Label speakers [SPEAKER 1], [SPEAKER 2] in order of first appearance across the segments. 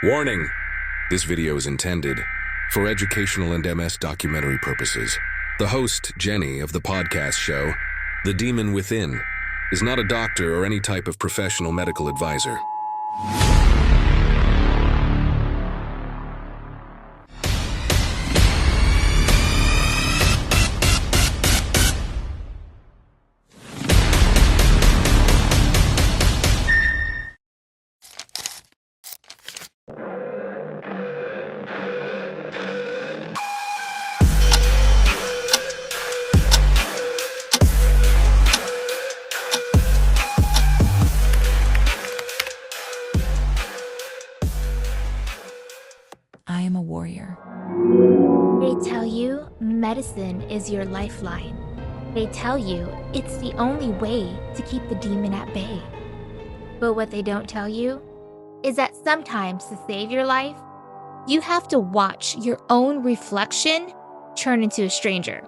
[SPEAKER 1] Warning! This video is intended for educational and MS documentary purposes. The host, Jenny, of the podcast show, The Demon Within, is not a doctor or any type of professional medical advisor.
[SPEAKER 2] I am a warrior.
[SPEAKER 3] They tell you medicine is your lifeline. They tell you it's the only way to keep the demon at bay. But what they don't tell you is that sometimes to save your life, you have to watch your own reflection turn into a stranger.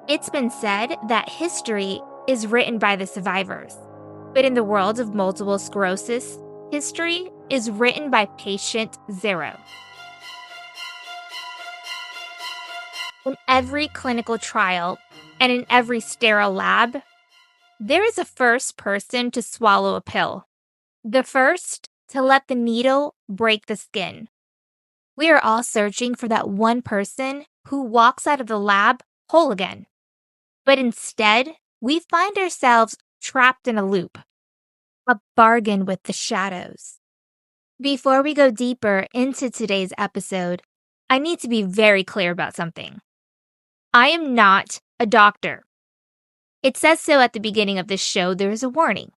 [SPEAKER 3] It's been said that history is written by the survivors, but in the world of multiple sclerosis, history is written by patient zero. In every clinical trial and in every sterile lab, there is a first person to swallow a pill. The first to let the needle break the skin. We are all searching for that one person who walks out of the lab whole again. But instead, we find ourselves trapped in a loop, a bargain with the shadows. Before we go deeper into today's episode, I need to be very clear about something. I am not a doctor. It says so at the beginning of this show. There is a warning.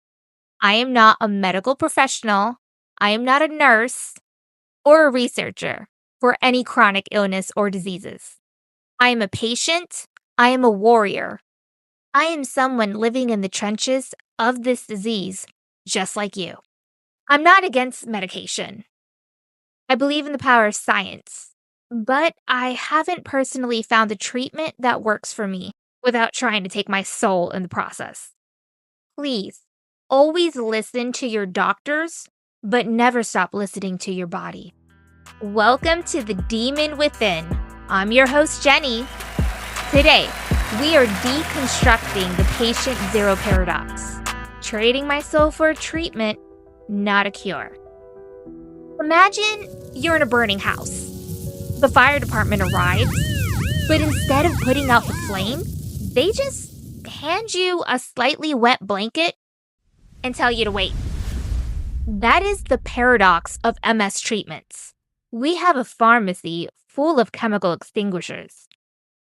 [SPEAKER 3] I am not a medical professional. I am not a nurse or a researcher for any chronic illness or diseases. I am a patient. I am a warrior. I am someone living in the trenches of this disease, just like you. I'm not against medication. I believe in the power of science. But I haven't personally found a treatment that works for me without trying to take my soul in the process. Please, always listen to your doctors, but never stop listening to your body. Welcome to The Demon Within. I'm your host, Jenny. Today, we are deconstructing the patient zero paradox, trading my soul for a treatment, not a cure. Imagine you're in a burning house. The fire department arrives, but instead of putting out the flame, they just hand you a slightly wet blanket and tell you to wait. That is the paradox of MS treatments. We have a pharmacy full of chemical extinguishers,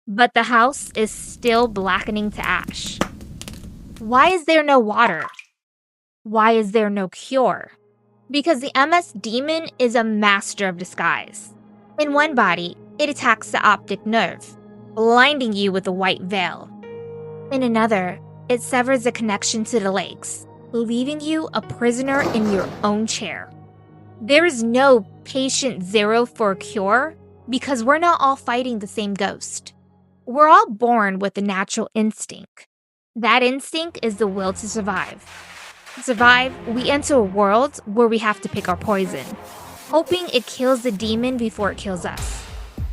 [SPEAKER 3] but the house is still blackening to ash. Why is there no water? Why is there no cure? Because the MS demon is a master of disguise. In one body, it attacks the optic nerve, blinding you with a white veil. In another, it severs the connection to the legs, leaving you a prisoner in your own chair. There is no patient zero for a cure because we're not all fighting the same ghost. We're all born with a natural instinct. That instinct is the will to survive. To survive, we enter a world where we have to pick our poison, hoping it kills the demon before it kills us.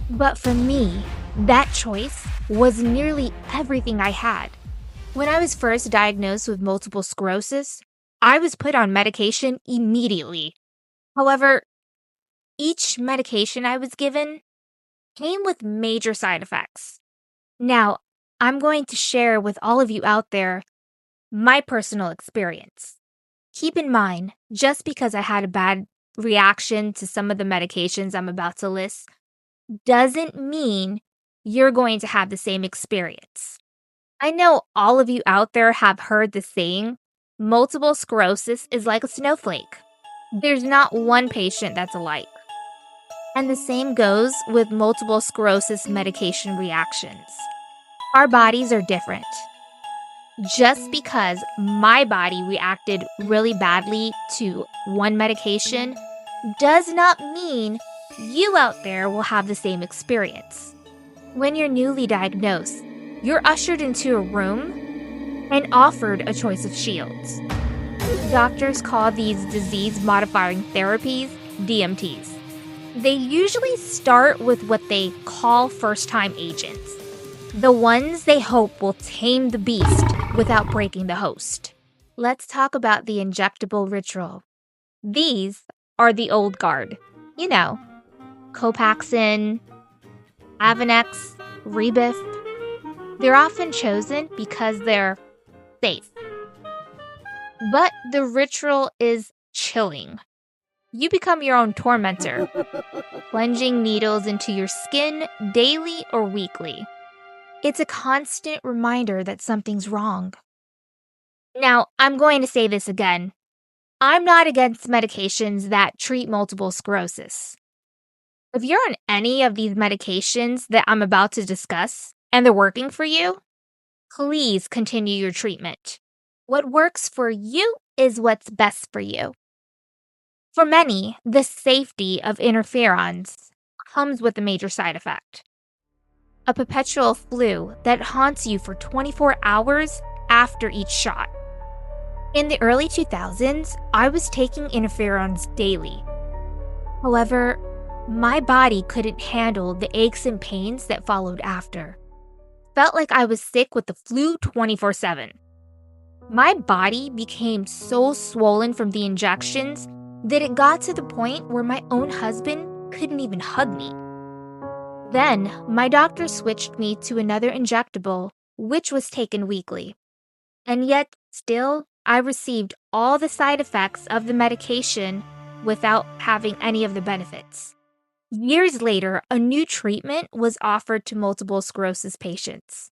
[SPEAKER 3] But for me, that choice was nearly everything I had. When I was first diagnosed with multiple sclerosis, I was put on medication immediately. However, each medication I was given came with major side effects. Now, I'm going to share with all of you out there my personal experience. Keep in mind, just because I had a bad reaction to some of the medications I'm about to list doesn't mean you're going to have the same experience. I know all of you out there have heard the saying, multiple sclerosis is like a snowflake. There's not one patient that's alike. And the same goes with multiple sclerosis medication reactions. Our bodies are different. Just because my body reacted really badly to one medication does not mean you out there will have the same experience. When you're newly diagnosed, you're ushered into a room and offered a choice of shields. Doctors call these disease-modifying therapies DMTs. They usually start with what they call first-time agents, the ones they hope will tame the beast without breaking the host. Let's talk about the injectable ritual. These are the old guard. You know, Copaxone, Avonex, Rebif. They're often chosen because they're safe. But the ritual is chilling. You become your own tormentor, plunging needles into your skin daily or weekly. It's a constant reminder that something's wrong. Now, I'm going to say this again. I'm not against medications that treat multiple sclerosis. If you're on any of these medications that I'm about to discuss and they're working for you, please continue your treatment. What works for you is what's best for you. For many, the safety of interferons comes with a major side effect: a perpetual flu that haunts you for 24 hours after each shot. In the early 2000s, I was taking interferons daily. However, my body couldn't handle the aches and pains that followed after. Felt like I was sick with the flu 24/7. My body became so swollen from the injections that it got to the point where my own husband couldn't even hug me. Then, my doctor switched me to another injectable, which was taken weekly. And yet, still, I received all the side effects of the medication without having any of the benefits. Years later, a new treatment was offered to multiple sclerosis patients.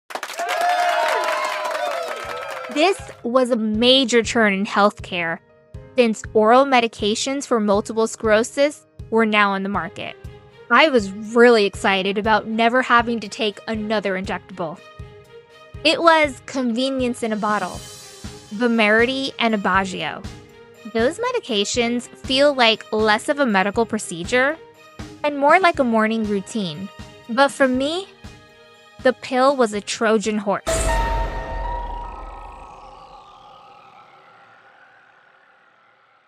[SPEAKER 3] This was a major turn in healthcare, since oral medications for multiple sclerosis were now on the market. I was really excited about never having to take another injectable. It was convenience in a bottle. Vumerity and Aubagio. Those medications feel like less of a medical procedure and more like a morning routine. But for me, the pill was a Trojan horse.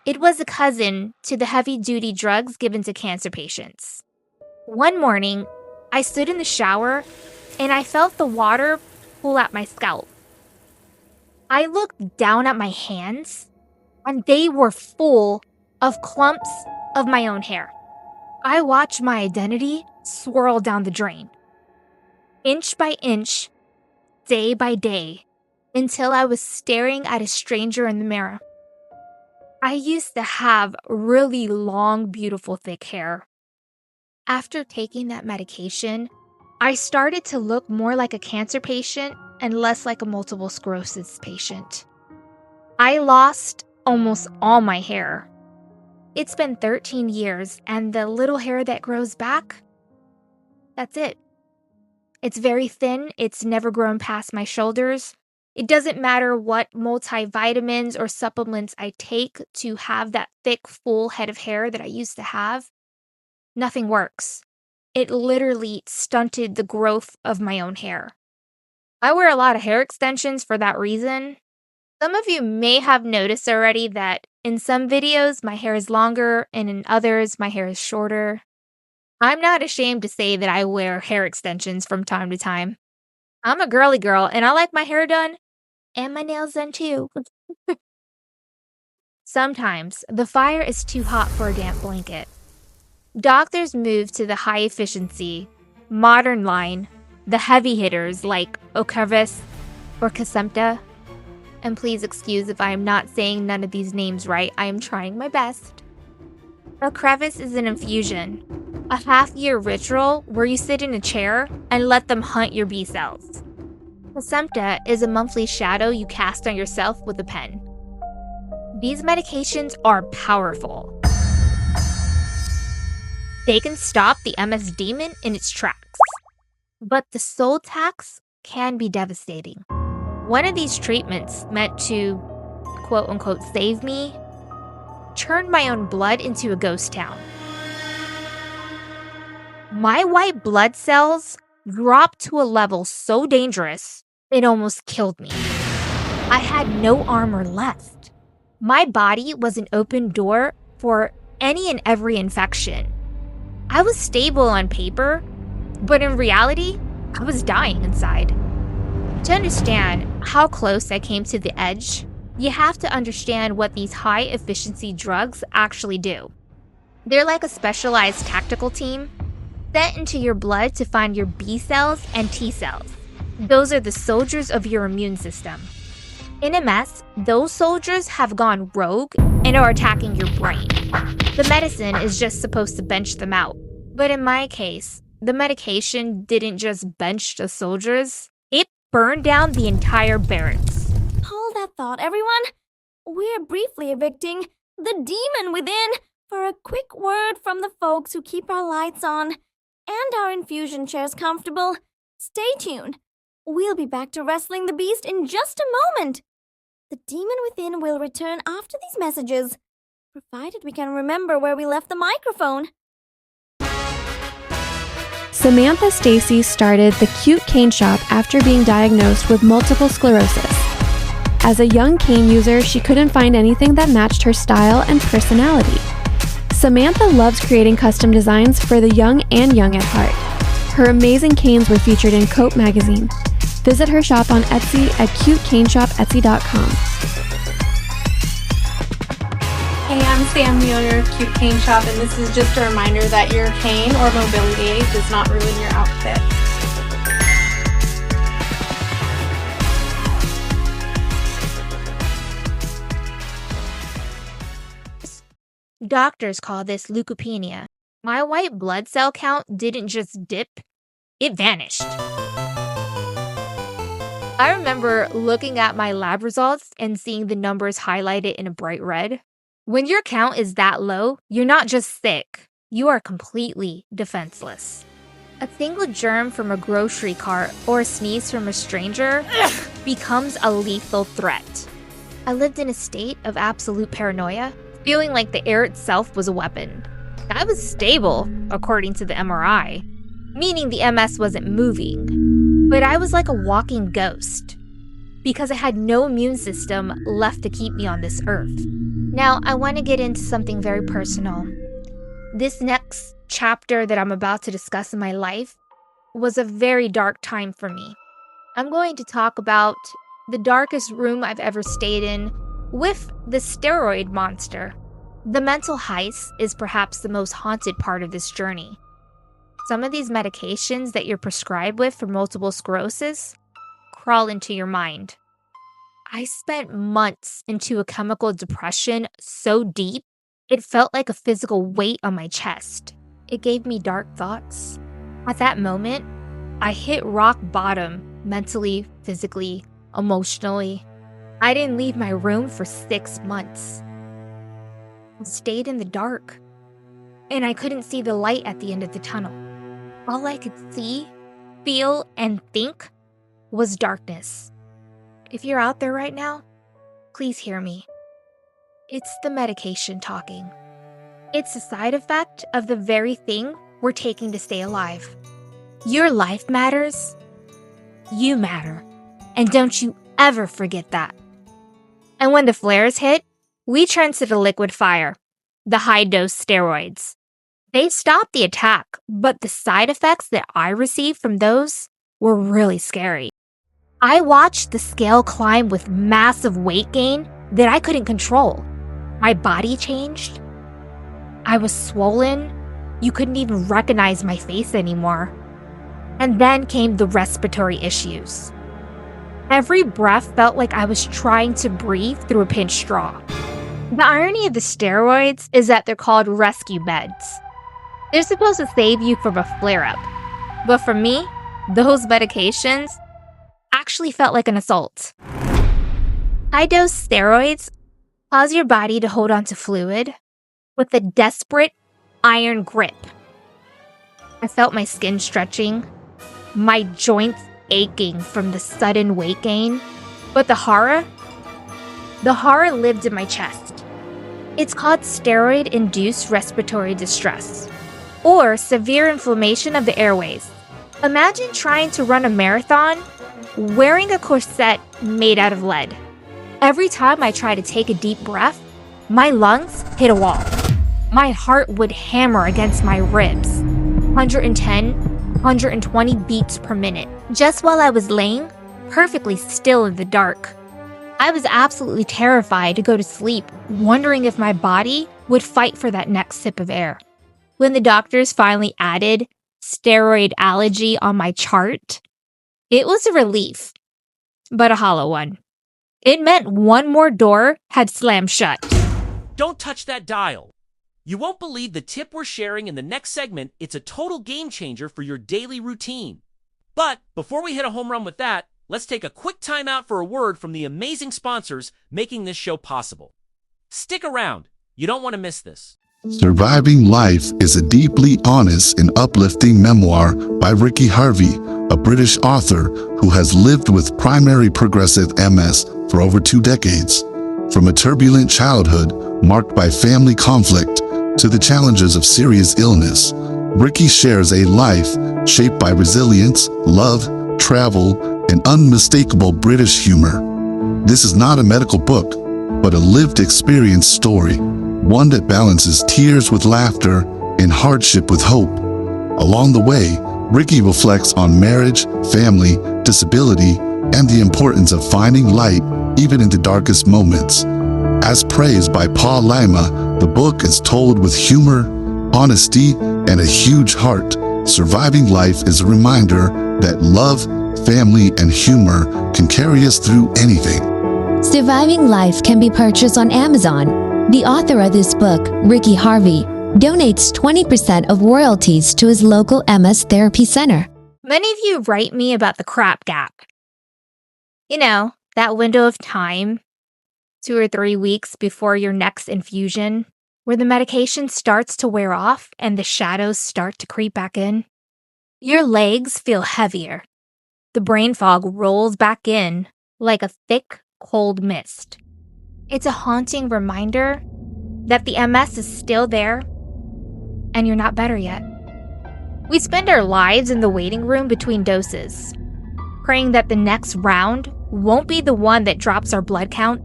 [SPEAKER 3] It was a cousin to the heavy-duty drugs given to cancer patients. One morning, I stood in the shower and I felt the water pull at my scalp. I looked down at my hands and they were full of clumps of my own hair. I watched my identity swirl down the drain, inch by inch, day by day, until I was staring at a stranger in the mirror. I used to have really long, beautiful, thick hair. After taking that medication, I started to look more like a cancer patient and less like a multiple sclerosis patient. I lost almost all my hair. It's been 13 years, and the little hair that grows back, that's it. It's very thin, it's never grown past my shoulders. It doesn't matter what multivitamins or supplements I take to have that thick, full head of hair that I used to have. Nothing works. It literally stunted the growth of my own hair. I wear a lot of hair extensions for that reason. Some of you may have noticed already that in some videos my hair is longer and in others my hair is shorter. I'm not ashamed to say that I wear hair extensions from time to time. I'm a girly girl and I like my hair done and my nails done too. Sometimes the fire is too hot for a damp blanket. Doctors move to the high-efficacy, modern line, the heavy hitters like Ocrevus or Kesimpta. And please excuse if I am not saying none of these names right, I am trying my best. Ocrevus is an infusion, a half-year ritual where you sit in a chair and let them hunt your B cells. Kesimpta is a monthly shadow you cast on yourself with a pen. These medications are powerful. They can stop the MS demon in its tracks. But the soul tax can be devastating. One of these treatments meant to, quote-unquote, save me, turned my own blood into a ghost town. My white blood cells dropped to a level so dangerous, it almost killed me. I had no armor left. My body was an open door for any and every infection. I was stable on paper, but in reality, I was dying inside. To understand how close I came to the edge, you have to understand what these high-efficiency drugs actually do. They're like a specialized tactical team sent into your blood to find your B cells and T cells. Those are the soldiers of your immune system. In MS, those soldiers have gone rogue and are attacking your brain. The medicine is just supposed to bench them out. But in my case, the medication didn't just bench the soldiers, it burned down the entire barracks.
[SPEAKER 4] Hold that thought, everyone. We're briefly evicting the demon within for a quick word from the folks who keep our lights on and our infusion chairs comfortable. Stay tuned. We'll be back to wrestling the beast in just a moment. The demon within will return after these messages, provided we can remember where we left the microphone.
[SPEAKER 5] Samantha Stacy started the Cute Cane Shop after being diagnosed with multiple sclerosis. As a young cane user, she couldn't find anything that matched her style and personality. Samantha loves creating custom designs for the young and young at heart. Her amazing canes were featured in Cope magazine. Visit her shop on Etsy at cutecaneshopetsy.com.
[SPEAKER 6] Hey, I'm Sam Mueller of Cute Cane Shop, and this is just a reminder that your cane or mobility aid does not ruin your outfit.
[SPEAKER 3] Doctors call this leukopenia. My white blood cell count didn't just dip, it vanished. I remember looking at my lab results and seeing the numbers highlighted in a bright red. When your count is that low, you're not just sick, you are completely defenseless. A single germ from a grocery cart or a sneeze from a stranger becomes a lethal threat. I lived in a state of absolute paranoia, feeling like the air itself was a weapon. I was stable, according to the MRI, meaning the MS wasn't moving, but I was like a walking ghost because I had no immune system left to keep me on this earth. Now, I want to get into something very personal. This next chapter that I'm about to discuss in my life was a very dark time for me. I'm going to talk about the darkest room I've ever stayed in with the steroid monster. The mental heist is perhaps the most haunted part of this journey. Some of these medications that you're prescribed with for multiple sclerosis crawl into your mind. I spent months into a chemical depression so deep, it felt like a physical weight on my chest. It gave me dark thoughts. At that moment, I hit rock bottom mentally, physically, emotionally. I didn't leave my room for 6 months. I stayed in the dark, and I couldn't see the light at the end of the tunnel. All I could see, feel, and think was darkness. If you're out there right now, please hear me. It's the medication talking. It's a side effect of the very thing we're taking to stay alive. Your life matters. You matter. And don't you ever forget that. And when the flares hit, we turned to the liquid fire, the high-dose steroids. They stopped the attack, but the side effects that I received from those were really scary. I watched the scale climb with massive weight gain that I couldn't control. My body changed. I was swollen. You couldn't even recognize my face anymore. And then came the respiratory issues. Every breath felt like I was trying to breathe through a pinched straw. The irony of the steroids is that they're called rescue meds. They're supposed to save you from a flare-up. But for me, those medications actually felt like an assault. High-dose steroids cause your body to hold on to fluid with a desperate iron grip. I felt my skin stretching, my joints aching from the sudden weight gain, but the horror lived in my chest. It's called steroid-induced respiratory distress, or severe inflammation of the airways. Imagine trying to run a marathon wearing a corset made out of lead. Every time I try to take a deep breath, my lungs hit a wall. My heart would hammer against my ribs. 110, 120 beats per minute, just while I was laying perfectly still in the dark. I was absolutely terrified to go to sleep, wondering if my body would fight for that next sip of air. When the doctors finally added steroid allergy on my chart, it was a relief, but a hollow one. It meant one more door had slammed shut.
[SPEAKER 7] Don't touch that dial. You won't believe the tip we're sharing in the next segment. It's a total game changer for your daily routine. But before we hit a home run with that, let's take a quick time out for a word from the amazing sponsors making this show possible. Stick around. You don't want to miss this.
[SPEAKER 8] Surviving Life is a deeply honest and uplifting memoir by Ricky Harvey, a British author who has lived with primary progressive MS for over 2 decades. From a turbulent childhood marked by family conflict to the challenges of serious illness, Ricky shares a life shaped by resilience, love, travel, and unmistakable British humor. This is not a medical book, but a lived experience story, one that balances tears with laughter and hardship with hope. Along the way, Ricky reflects on marriage, family, disability, and the importance of finding light even in the darkest moments. As praised by Paul Lima, the book is told with humor, honesty, and a huge heart. Surviving Life is a reminder that love, family, and humor can carry us through anything.
[SPEAKER 9] Surviving Life can be purchased on Amazon. The author of this book, Ricky Harvey, donates 20% of royalties to his local MS therapy center.
[SPEAKER 3] Many of you write me about the crap gap. You know, that window of time, 2 or 3 weeks before your next infusion, where the medication starts to wear off and the shadows start to creep back in. Your legs feel heavier. The brain fog rolls back in like a thick, cold mist. It's a haunting reminder that the MS is still there and you're not better yet. We spend our lives in the waiting room between doses, praying that the next round won't be the one that drops our blood count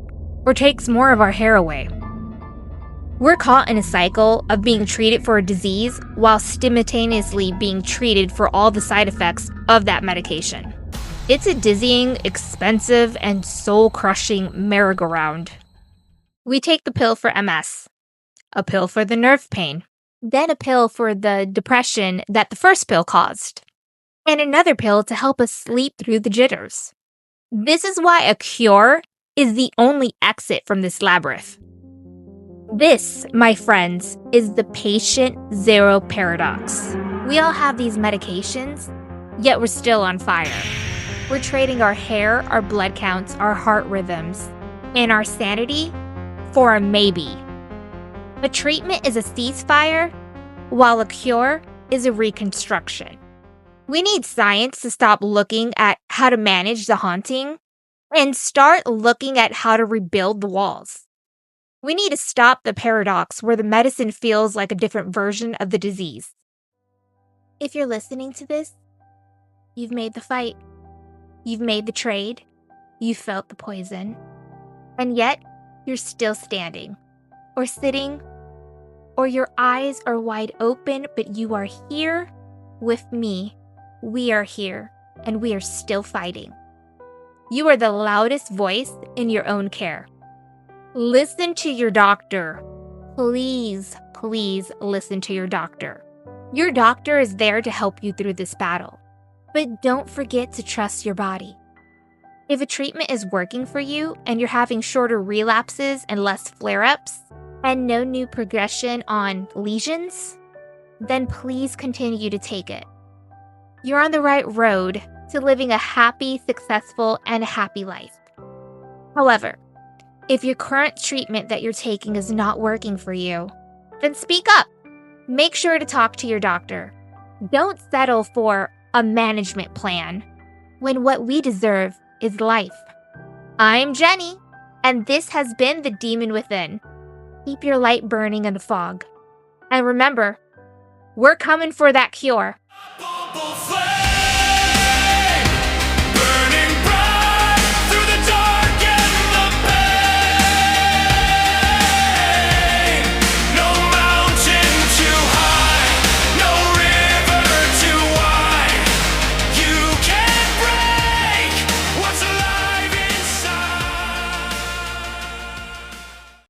[SPEAKER 3] or takes more of our hair away. We're caught in a cycle of being treated for a disease while simultaneously being treated for all the side effects of that medication. It's a dizzying, expensive, and soul-crushing merry-go-round. We take the pill for MS, a pill for the nerve pain, then a pill for the depression that the first pill caused, and another pill to help us sleep through the jitters. This is why a cure is the only exit from this labyrinth. This, my friends, is the patient zero paradox. We all have these medications, yet we're still on fire. We're trading our hair, our blood counts, our heart rhythms, and our sanity for a maybe. A treatment is a ceasefire, while a cure is a reconstruction. We need science to stop looking at how to manage the haunting and start looking at how to rebuild the walls. We need to stop the paradox where the medicine feels like a different version of the disease. If you're listening to this, you've made the fight. You've made the trade. You've felt the poison. And yet, you're still standing, or sitting, or your eyes are wide open, but you are here with me. We are here, and we are still fighting. You are the loudest voice in your own care. Listen to your doctor. Please, please listen to your doctor. Your doctor is there to help you through this battle. But don't forget to trust your body. If a treatment is working for you and you're having shorter relapses and less flare-ups and no new progression on lesions, then please continue to take it. You're on the right road to living a happy, successful, and happy life. However, if your current treatment that you're taking is not working for you, then speak up. Make sure to talk to your doctor. Don't settle for a management plan when what we deserve is life. I'm Jenny, and this has been The Demon Within. Keep your light burning in the fog. And remember, we're coming for that cure.